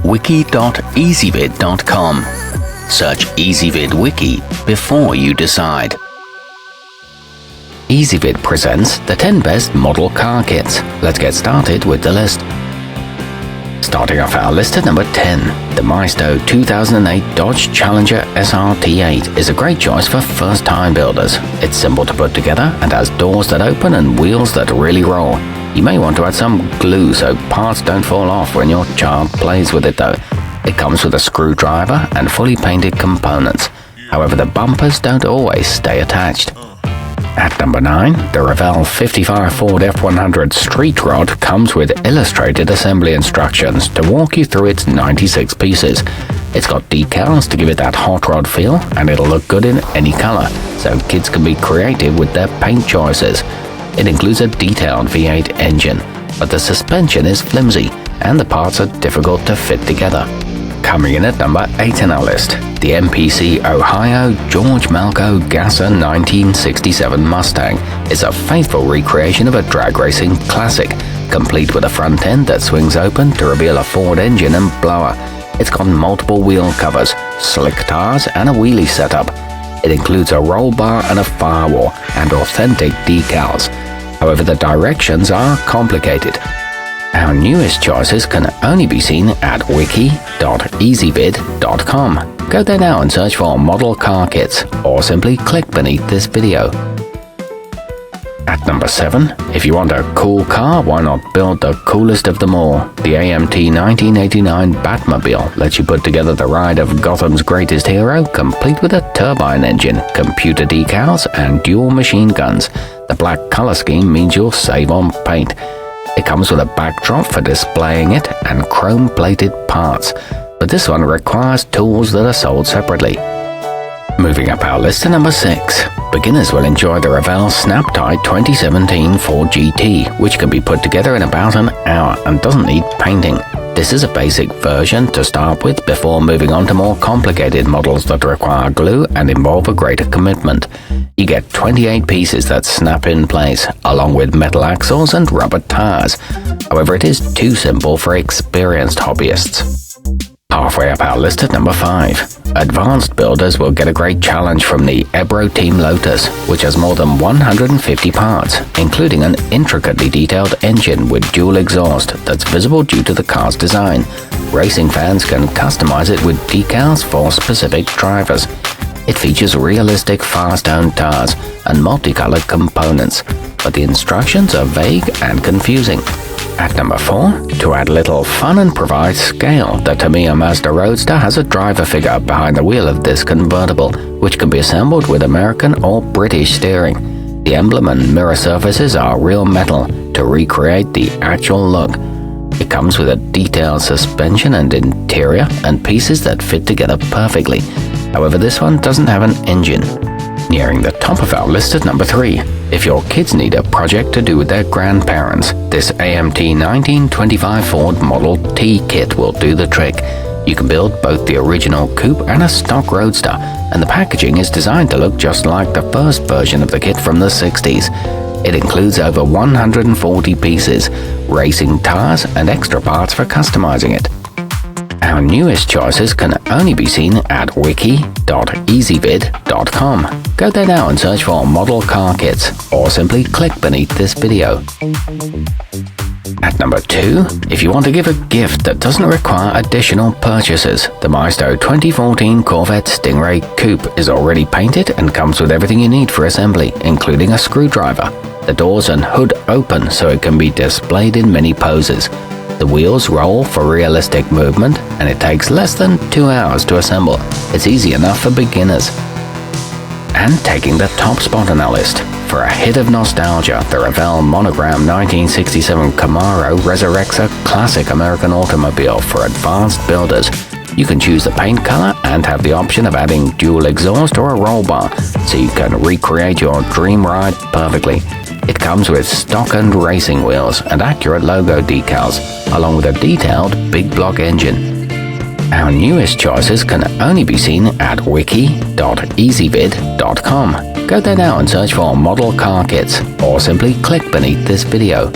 wiki.ezvid.com. Search Ezvid Wiki before you decide. Ezvid presents the 10 best model car kits. Let's get started with the list. Starting off our list at number 10, the Maisto 2008 Dodge Challenger SRT8 is a great choice for first-time builders. It's simple to put together and has doors that open and wheels that really roll. You may want to add some glue so parts don't fall off when your child plays with it though. It comes with a screwdriver and fully painted components. However, the bumpers don't always stay attached. At number 9, the Revell 55 Ford F100 Street Rod comes with illustrated assembly instructions to walk you through its 96 pieces. It's got decals to give it that hot rod feel, and it'll look good in any color, so kids can be creative with their paint choices. It includes a detailed V8 engine, but the suspension is flimsy, and the parts are difficult to fit together. Coming in at number 8 on our list, the MPC Ohio George Malco Gasser 1967 Mustang is a faithful recreation of a drag racing classic, complete with a front end that swings open to reveal a Ford engine and blower. It's got multiple wheel covers, slick tires, and a wheelie setup. It includes a roll bar and a firewall, and authentic decals. However, the directions are complicated. Our newest choices can only be seen at wiki.ezvid.com. Go there now and search for model car kits, or simply click beneath this video. At number 7, if you want a cool car, why not build the coolest of them all? The AMT 1989 Batmobile lets you put together the ride of Gotham's greatest hero, complete with a turbine engine, computer decals, and dual machine guns. The black color scheme means you'll save on paint. It comes with a backdrop for displaying it and chrome-plated parts, but this one requires tools that are sold separately. Moving up our list to number 6, beginners will enjoy the Revell Snaptite 2017 Ford GT, which can be put together in about an hour and doesn't need painting. This is a basic version to start with before moving on to more complicated models that require glue and involve a greater commitment. You get 28 pieces that snap in place, along with metal axles and rubber tires. However, it is too simple for experienced hobbyists. Halfway up our list at number 5, advanced builders will get a great challenge from the ebbro Team Lotus, which has more than 150 parts, including an intricately detailed engine with dual exhaust that's visible due to the car's design. Racing fans can customize it with decals for specific drivers. It features realistic fast-owned tires and multicolored components, but the instructions are vague and confusing. At number 4, to add a little fun and provide scale, the Tamiya Mazda Roadster has a driver figure behind the wheel of this convertible, which can be assembled with American or British steering. The emblem and mirror surfaces are real metal to recreate the actual look. It comes with a detailed suspension and interior and pieces that fit together perfectly. However, this one doesn't have an engine. Nearing the top of our list at number 3, if your kids need a project to do with their grandparents, this AMT 1925 Ford Model T kit will do the trick. You can build both the original coupe and a stock roadster, and the packaging is designed to look just like the first version of the kit from the 60s. It includes over 140 pieces, racing tires, and extra parts for customizing it. Our newest choices can only be seen at wiki.ezvid.com. Go there now and search for model car kits, or simply click beneath this video. At number 2, if you want to give a gift that doesn't require additional purchases, the maisto 2014 Corvette Stingray Coupe is already painted and comes with everything you need for assembly, including a screwdriver. The doors and hood open so it can be displayed in many poses. The wheels roll for realistic movement, and it takes less than 2 hours to assemble. It's easy enough for beginners. And taking the top spot on our list, for a hit of nostalgia, the Revell monogram 1967 Camaro resurrects a classic American automobile for advanced builders. You can choose the paint color and have the option of adding dual exhaust or a roll bar, so you can recreate your dream ride perfectly. It comes with stock and racing wheels and accurate logo decals, along with a detailed big block engine. Our newest choices can only be seen at wiki.ezvid.com. Go there now and search for model car kits, or simply click beneath this video.